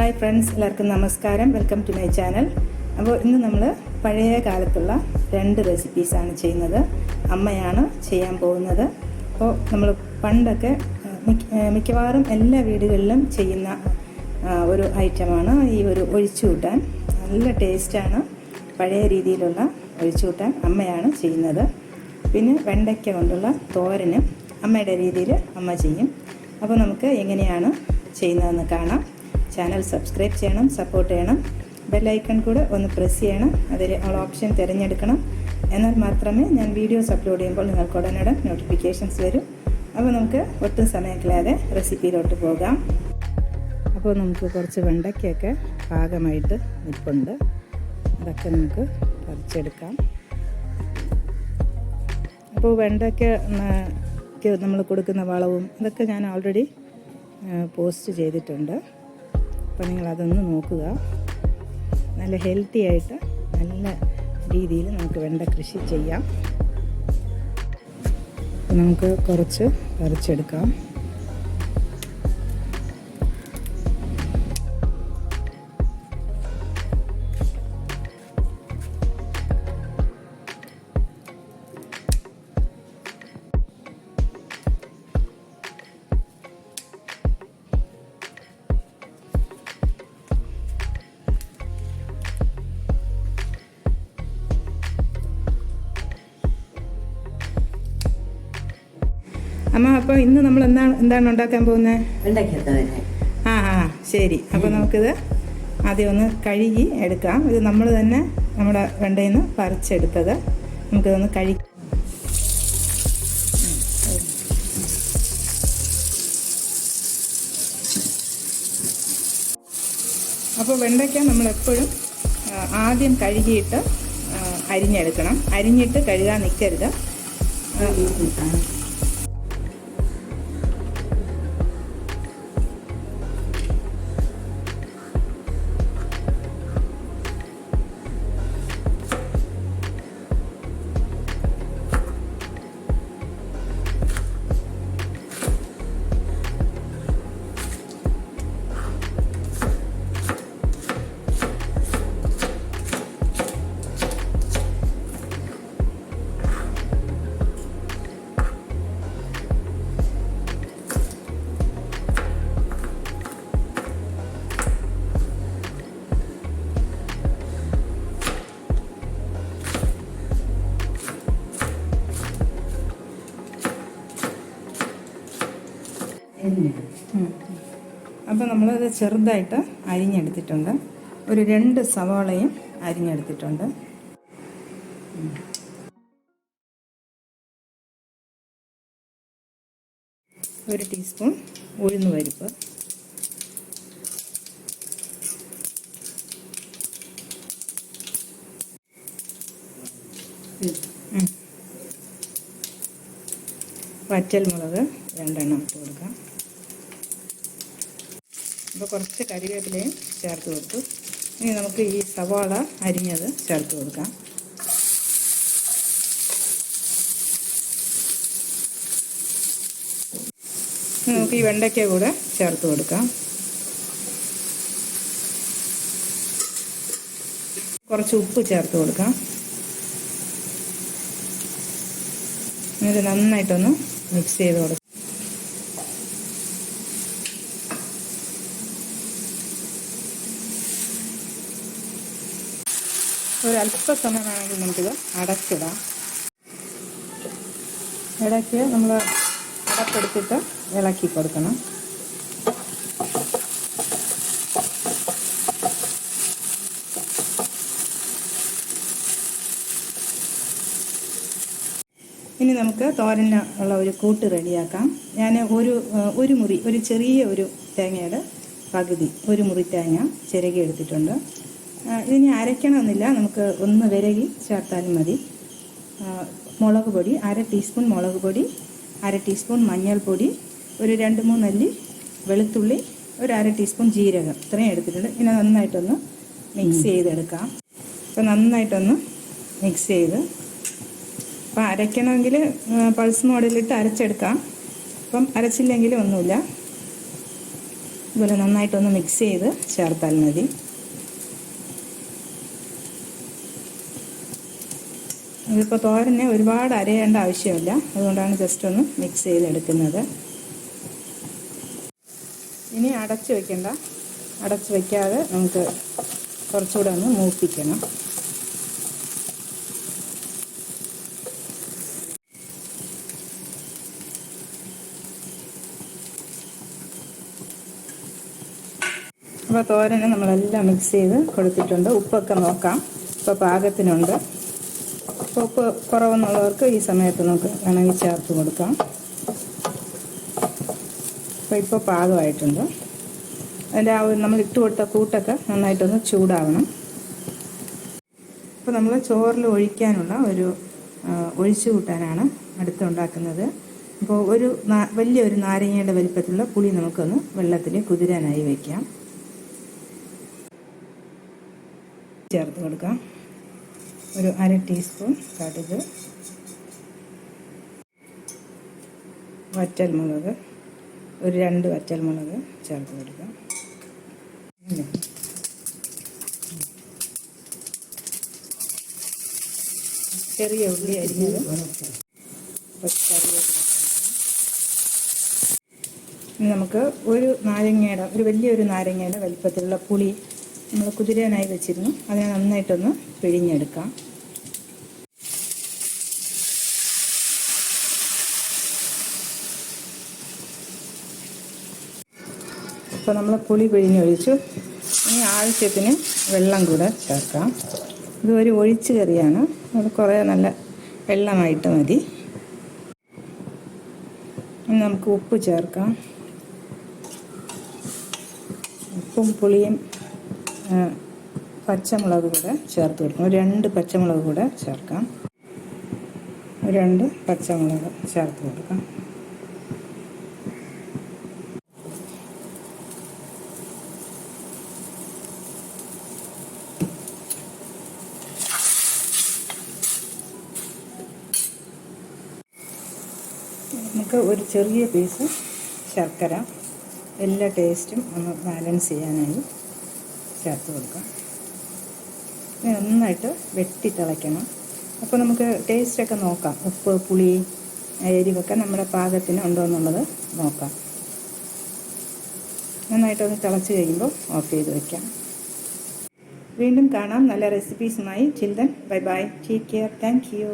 Hi friends, എല്ലാവർക്കും നമസ്കാരം. Welcome to my channel. അപ്പോൾ ഇന്ന് നമ്മൾ പഴയ കാലത്തുള്ള 2 റെസിപ്പീസാണ് ചെയ്യുന്നത്. അമ്മയാണ് ചെയ്യാൻ പോകുന്നത്. അപ്പോൾ നമ്മൾ പണ്ടൊക്കെ മിക്കവാറും എല്ലാ വീടുകളിലും ചെയ്യുന്ന ഒരു ഐറ്റമാണ് ഈ ഒരു ഒഴിച്ചുകൂട്ടാൻ. നല്ല ടേസ്റ്റാണ്. പഴയ രീതിയിലുള്ള ഒഴിച്ചുകൂട്ടാൻ അമ്മയാണ് ചെയ്യുന്നത്. പിന്നെ വെണ്ടയ്ക്ക കൊണ്ടുള്ള തോരനും അമ്മയുടെ രീതിയിൽ അമ്മ ചെയ്യും. അപ്പോൾ നമുക്ക് എങ്ങനെയാണ് ചെയ്യുന്നതെന്ന് കാണാം. ചാനൽ സബ്സ്ക്രൈബ് ചെയ്യണം, സപ്പോർട്ട് ചെയ്യണം. ബെല്ലൈക്കൺ കൂടെ ഒന്ന് പ്രസ് ചെയ്യണം. അതിൽ ഓൾ ഓപ്ഷൻ തിരഞ്ഞെടുക്കണം. എന്നാൽ മാത്രമേ ഞാൻ വീഡിയോസ് അപ്ലോഡ് ചെയ്യുമ്പോൾ നിങ്ങൾക്ക് ഉടനടി നോട്ടിഫിക്കേഷൻസ് വരും. അപ്പോൾ നമുക്ക് ഒട്ടും സമയം കളയാതെ റെസിപ്പിയിലോട്ട് പോകാം. അപ്പോൾ നമുക്ക് കുറച്ച് വെണ്ടയ്ക്കൊക്കെ പാകമായിട്ട് നിൽപ്പുണ്ട്. അതൊക്കെ നമുക്ക് പറിച്ചെടുക്കാം. അപ്പോൾ വെണ്ടയ്ക്ക് നമ്മൾ കൊടുക്കുന്ന വളവും ഇതൊക്കെ ഞാൻ ഓൾറെഡി പോസ്റ്റ് ചെയ്തിട്ടുണ്ട്. അപ്പോൾ നിങ്ങളതൊന്ന് നോക്കുക. നല്ല ഹെൽത്തി ആയിട്ട് നല്ല രീതിയിൽ നമുക്ക് വെണ്ട കൃഷി ചെയ്യാം. നമുക്ക് കുറച്ച് പറിച്ചെടുക്കാം. അമ്മ, അപ്പോൾ ഇന്ന് നമ്മൾ എന്താണ് ഉണ്ടാക്കാൻ പോകുന്നത്? വെണ്ടയ്ക്ക തോരൻ. ശരി. അപ്പോൾ നമുക്കിത് ആദ്യം ഒന്ന് കഴുകി എടുക്കാം. ഇത് നമ്മൾ തന്നെ നമ്മുടെ വെണ്ടയിൽ നിന്ന് പറിച്ചെടുത്തത്. നമുക്കിതൊന്ന് അപ്പോൾ വെണ്ടയ്ക്ക നമ്മളെപ്പോഴും ആദ്യം കഴുകിയിട്ട് അരിഞ്ഞെടുക്കണം. അരിഞ്ഞിട്ട് കഴുകാൻ നിൽക്കരുത്. അപ്പോൾ നമ്മളത് ചെറുതായിട്ട് അരിഞ്ഞെടുത്തിട്ടുണ്ട്. ഒരു 2 സവാളയും അരിഞ്ഞെടുത്തിട്ടുണ്ട്. ഒരു ടീസ്പൂൺ ഉഴുന്ന് പരിപ്പ്, വറ്റൽമുളക് 2 എണ്ണം ഇട്ട് കൊടുക്കാം. അപ്പോൾ കുറച്ച് കറിവേപ്പിലയും ചേർത്ത് കൊടുത്തു. ഇനി നമുക്ക് ഈ സവാള അരിഞ്ഞത് ചേർത്ത് കൊടുക്കാം. നമുക്ക് ഈ വെണ്ടയ്ക്ക കൂടെ ചേർത്ത് കൊടുക്കാം. കുറച്ച് ഉപ്പ് ചേർത്ത് കൊടുക്കാം. ഇത് നന്നായിട്ടൊന്ന് മിക്സ് ചെയ്ത് കൊടുക്കാം. ഒരല്പസമയം വേണമെങ്കിൽ നമുക്കിത് അടച്ചിടാം. ഇടയ്ക്ക് നമ്മൾ അടപ്പെടുത്തിട്ട് ഇളക്കി കൊടുക്കണം. ഇനി നമുക്ക് തോരന് ഉള്ള ഒരു കൂട്ട് റെഡിയാക്കാം. ഞാൻ ഒരു മുറി, ഒരു ചെറിയ ഒരു തേങ്ങയുടെ പകുതി, ഒരു മുറി തേങ്ങ ചിരകി എടുത്തിട്ടുണ്ട്. ഇതിനി അരയ്ക്കണമെന്നില്ല, നമുക്ക് ഒന്ന് വിരകി ചേർത്താലും മതി. മുളക് പൊടി 1/2 ടീസ്പൂൺ മുളക് പൊടി, 1/2 ടീസ്പൂൺ മഞ്ഞൾപ്പൊടി, ഒരു 2-3 അല്ലി വെളുത്തുള്ളി, ഒരു 1/2 ടീസ്പൂൺ ജീരകം, ഇത്രയും എടുത്തിട്ടുണ്ട്. ഇനി നന്നായിട്ടൊന്ന് മിക്സ് ചെയ്തെടുക്കാം. അപ്പോൾ നന്നായിട്ടൊന്ന് മിക്സ് ചെയ്ത്, അപ്പോൾ അരയ്ക്കണമെങ്കിൽ പൾസ് മോഡിലിട്ട് അരച്ചെടുക്കാം. അപ്പം അരച്ചില്ലെങ്കിലും ഒന്നുമില്ല. ഇതുപോലെ നന്നായിട്ടൊന്ന് മിക്സ് ചെയ്ത് ചേർത്താൽ മതി. ഇതിപ്പോൾ തോരനെ ഒരുപാട് അരയേണ്ട ആവശ്യമില്ല, അതുകൊണ്ടാണ് ജസ്റ്റ് ഒന്ന് മിക്സ് ചെയ്തെടുക്കുന്നത്. ഇനി അടച്ച് വയ്ക്കണ്ട, അടച്ച് വയ്ക്കാതെ നമുക്ക് കുറച്ചുകൂടെ ഒന്ന് മൂപ്പിക്കണം. അപ്പോൾ തോരന് നമ്മളെല്ലാം മിക്സ് ചെയ്ത് കൊടുത്തിട്ടുണ്ട്. ഉപ്പൊക്കെ നോക്കാം, ഇപ്പോൾ പാകത്തിനുണ്ട്. അപ്പോൾ ഉപ്പ് കുറവെന്നുള്ളവർക്ക് ഈ സമയത്ത് നമുക്ക് വേണമെങ്കിൽ ചേർത്ത് കൊടുക്കാം. ഇപ്പോൾ പാകമായിട്ടുണ്ട്. അതിൻ്റെ ആ ഒരു നമ്മൾ ഇട്ട് കൊടുത്ത കൂട്ടൊക്കെ നന്നായിട്ടൊന്ന് ചൂടാവണം. അപ്പോൾ നമ്മൾ ചോറിൽ ഒഴിക്കാനുള്ള ഒരു ഒഴിച്ചു കൂട്ടാനാണ് അടുത്തുണ്ടാക്കുന്നത്. അപ്പോൾ വലിയൊരു നാരങ്ങയുടെ വലിപ്പത്തിലുള്ള പുളി നമുക്കൊന്ന് വെള്ളത്തിൽ കുതിരാനായി വയ്ക്കാം. ചേർത്ത് കൊടുക്കാം. ഒരു 1/2 ടീസ്പൂൺ കടുക്, വറ്റൽമുളക്, ഒരു 2 വറ്റൽമുളക് ചേർത്ത് കൊടുക്കാം. ചെറിയ ഉള്ളി അരിഞ്ഞത്, ഇനി നമുക്ക് വലിയൊരു നാരങ്ങയുടെ വലിപ്പത്തിലുള്ള പുളി നമ്മൾ കുതിരാനായി വെച്ചിരുന്നു. അതിനെ നന്നായിട്ടൊന്ന് പിഴിഞ്ഞെടുക്കാം. ഇപ്പോൾ നമ്മൾ പുളി പിഴിഞ്ഞൊഴിച്ചു. ഇനി ആവശ്യത്തിന് വെള്ളം കൂടെ ചേർക്കാം. ഇതൊരു ഒഴിച്ച് കറിയാണ്, അത് കുറേ നല്ല വെള്ളമായിട്ട് മതി. ഇനി നമുക്ക് ഉപ്പ് ചേർക്കാം. ഉപ്പും പുളിയും പച്ചമുളക് കൂടെ ചേർത്ത് കൊടുക്കണം. ഒരു 2 പച്ചമുളക് കൂടെ ചേർക്കാം. 2 പച്ചമുളക് ചേർത്ത് കൊടുക്കാം. നമുക്ക് ഒരു ചെറിയ പീസ് ശർക്കര എല്ലാ ടേസ്റ്റും ഒന്ന് ബാലൻസ് ചെയ്യാനായി ചേർത്ത് കൊടുക്കാം. നന്നായിട്ട് വെട്ടി തിളയ്ക്കണം. അപ്പോൾ നമുക്ക് ടേസ്റ്റൊക്കെ നോക്കാം. ഉപ്പ്, പുളി, എരിവൊക്കെ നമ്മുടെ പാകത്തിന് ഉണ്ടോ എന്നുള്ളത് നോക്കാം. നന്നായിട്ടൊന്ന് തിളച്ച് കഴിയുമ്പോൾ ഓഫ് ചെയ്ത് വയ്ക്കാം. വീണ്ടും കാണാം നല്ല റെസിപ്പീസുമായി. Children, bye bye, take care, thank U.